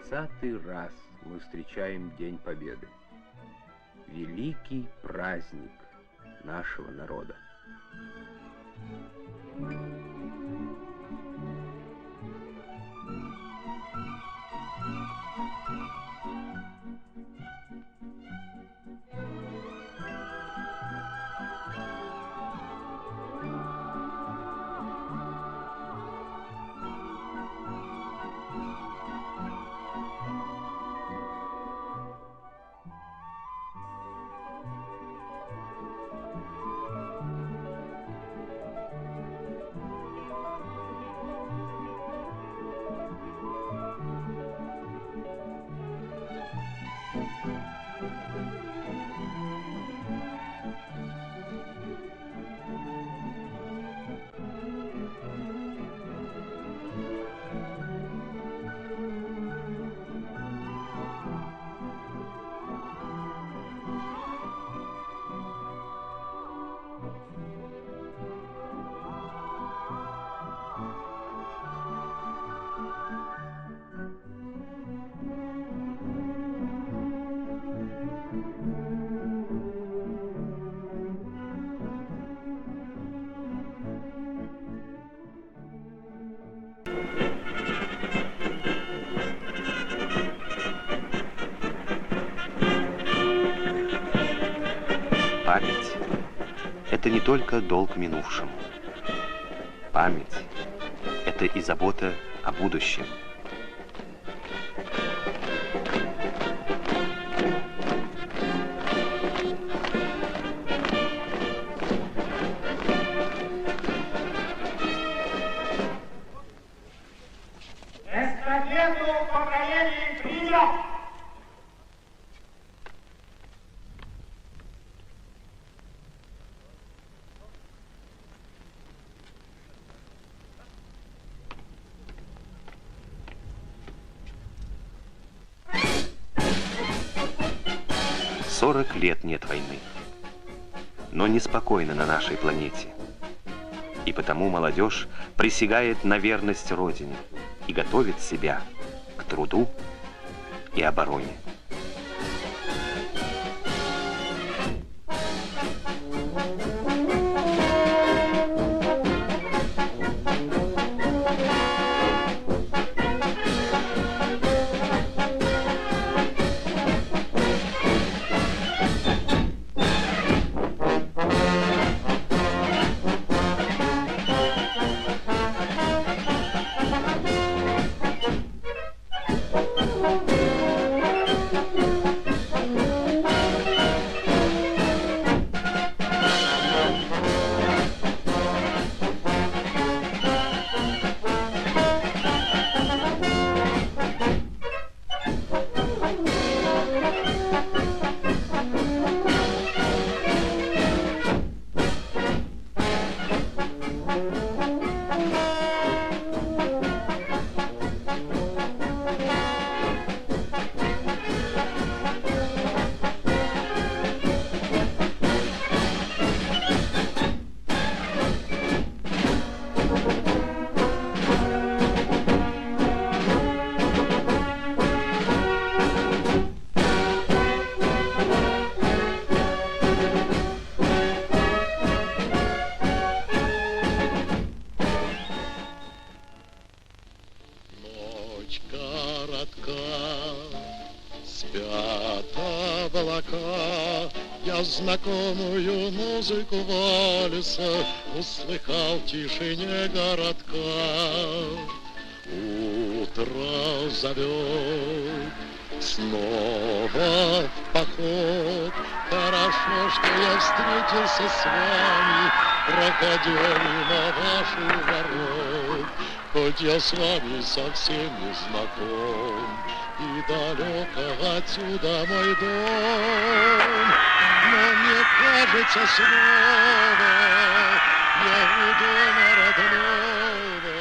30-й раз мы встречаем День Победы. Великий праздник нашего народа. Память – это не только долг минувшему. Память – это и забота о будущем. Эстафету по кавалерии принят! 40 лет нет войны, но неспокойно на нашей планете. И потому молодежь присягает на верность Родине и готовит себя к труду и обороне. Я знакомую музыку вальса услыхал в тишине городка. Утро зовет снова в поход. Хорошо, что я встретился с вами, проходя мимо ваших ворот. Хоть я с вами совсем не знаком, и далеко отсюда мой дом, но мне кажется снова я у дома родного.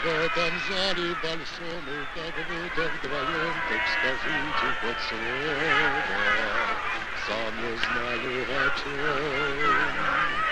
В этом зале большом и как будто вдвоем, так скажите хоть слово, сам не знаю о чем.